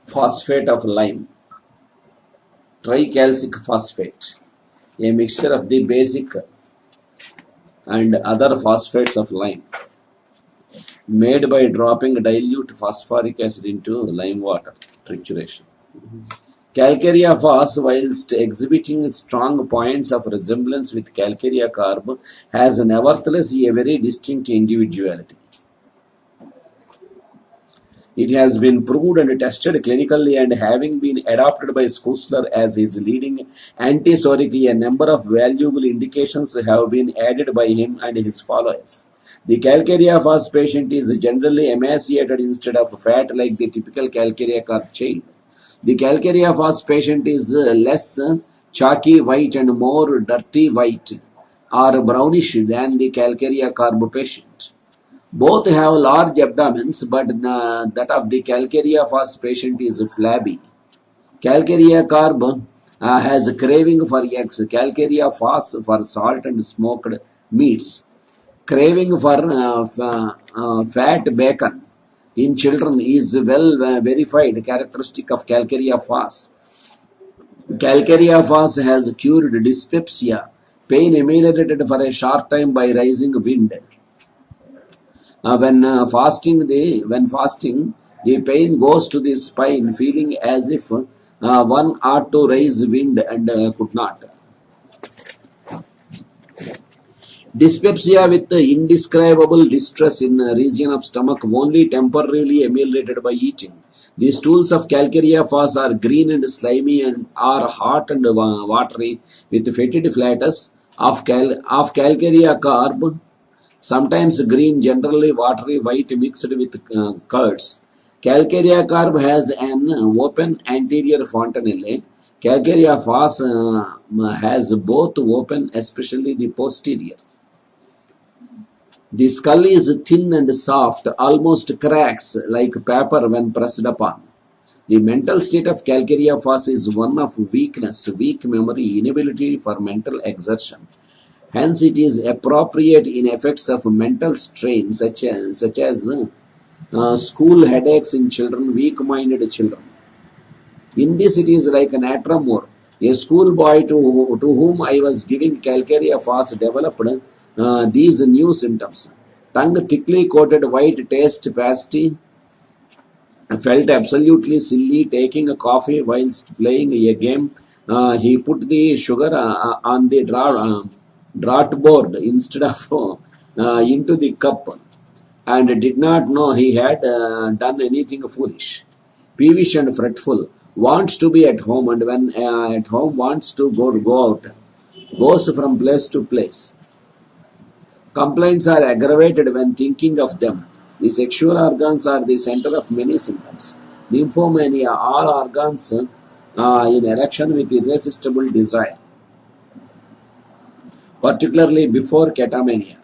phosphate of lime, tricalcic phosphate, a mixture of the basic and other phosphates of lime, made by dropping dilute phosphoric acid into lime water, trituration. Calc.phos, whilst exhibiting strong points of resemblance with calcareous carb, has nevertheless a very distinct individuality. It has been proved and tested clinically, and having been adopted by Schussler as his leading antisoric, a number of valuable indications have been added by him and his followers. The calcareous patient is generally emaciated instead of fat like the typical calcareous carb child. The calcareous patient is less chalky white and more dirty white or brownish than the calcareous carb patient. Both have large abdomens, but that of the calcareous patient is flabby. Calcareous carb has a craving for eggs, calcareous for salt and smoked meats, craving for fat bacon in children is well verified characteristic of calcareous. Calcareous has cured dyspepsia, pain ameliorated for a short time by rising wind. When fasting, the pain goes to the spine, feeling as if one ought to raise wind and could not. Dyspepsia with indescribable distress in region of stomach only temporarily ameliorated by eating. The stools of calcareous are green and slimy and are hot and watery with fetid flatus of calcareous carb, sometimes green, generally watery white mixed with curds. Calcareous carb has an open anterior fontanelle. Calcareous has both open, especially the posterior. The skull is thin and soft, almost cracks like paper when pressed upon. The mental state of calcareous is one of weakness, weak memory, inability for mental exertion. Hence, it is appropriate in effects of mental strain such as school headaches in children, weak-minded children. In this, it is like an atramor. A schoolboy to whom I was giving calcareous developed these new symptoms. Tongue thickly coated white taste pasty, felt absolutely silly taking a coffee whilst playing a game. He put the sugar on the draught board instead of into the cup and did not know he had done anything foolish. Peevish and fretful, wants to be at home, and when at home wants to go out, goes from place to place. Complaints are aggravated when thinking of them. The sexual organs are the center of many symptoms. Nymphomania, all organs in erection with irresistible desire, particularly before catamania.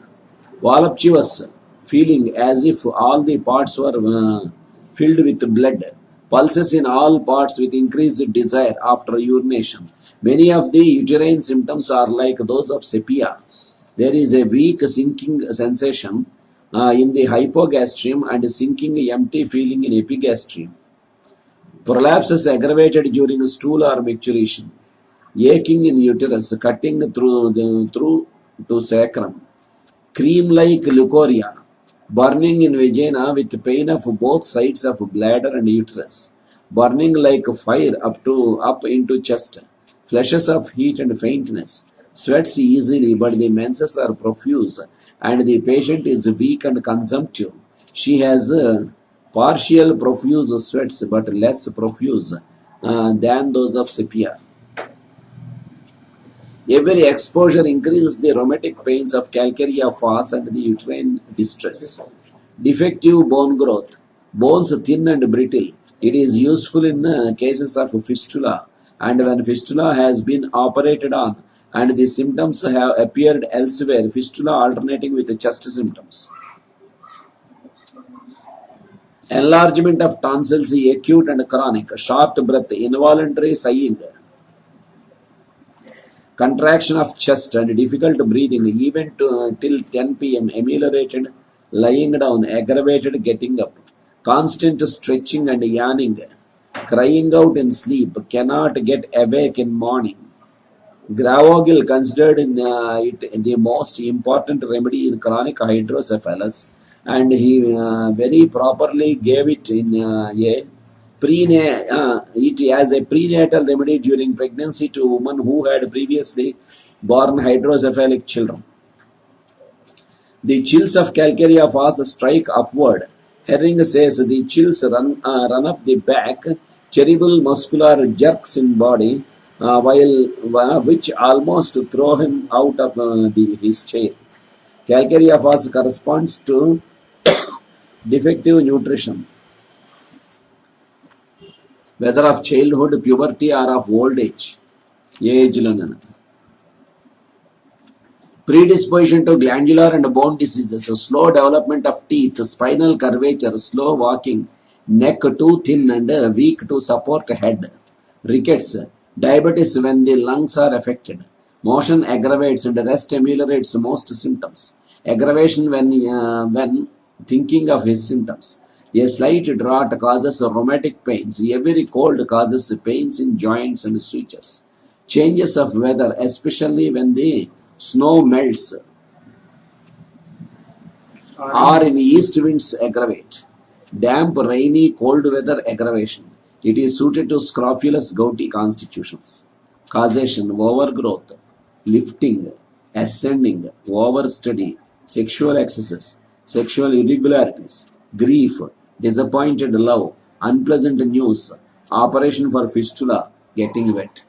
Voluptuous, feeling as if all the parts were filled with blood. Pulses in all parts with increased desire after urination. Many of the uterine symptoms are like those of sepia. There is a weak sinking sensation in the hypogastrium and sinking empty feeling in epigastrium. Prolapses aggravated during stool or micturition. Aching in uterus, cutting through to sacrum. Cream-like leucorrhea. Burning in vagina with pain of both sides of bladder and uterus. Burning like fire up into chest. Flashes of heat and faintness. Sweats easily, but the menses are profuse and the patient is weak and consumptive. She has partial profuse sweats but less profuse than those of sepia. Every exposure increases the rheumatic pains of calcareous and the uterine distress. Defective bone growth. Bones thin and brittle. It is useful in cases of fistula, and when fistula has been operated on and the symptoms have appeared elsewhere, fistula alternating with chest symptoms. Enlargement of tonsils, acute and chronic. Short breath, involuntary sighing. Contraction of chest and difficult breathing even till 10 p.m. Ameliorated lying down, aggravated getting up. Constant stretching and yawning. crying out in sleep, cannot get awake in morning. Gravogil considered it the most important remedy in chronic hydrocephalus, and he very properly gave it in it as a prenatal remedy during pregnancy to women who had previously born hydrocephalic children. The chills of Calc.phos strike upward. Herring says the chills run up the back, terrible muscular jerks in body, which almost throw him out of his chair. Calc.phos corresponds to defective nutrition, whether of childhood, puberty, or of old age. Predisposition to glandular and bone diseases, slow development of teeth, spinal curvature, slow walking, neck too thin and weak to support head, rickets, diabetes when the lungs are affected, motion aggravates and rest ameliorates most symptoms, aggravation when thinking of his symptoms. A slight draught causes rheumatic pains, every cold causes pains in joints and sutures. Changes of weather, especially when the snow melts, or in east winds aggravate. Damp, rainy, cold weather aggravation. It is suited to scrofulous gouty constitutions. Causation, overgrowth, lifting, ascending, overstudy, sexual excesses, sexual irregularities, grief, disappointed love, unpleasant news, operation for fistula, getting wet.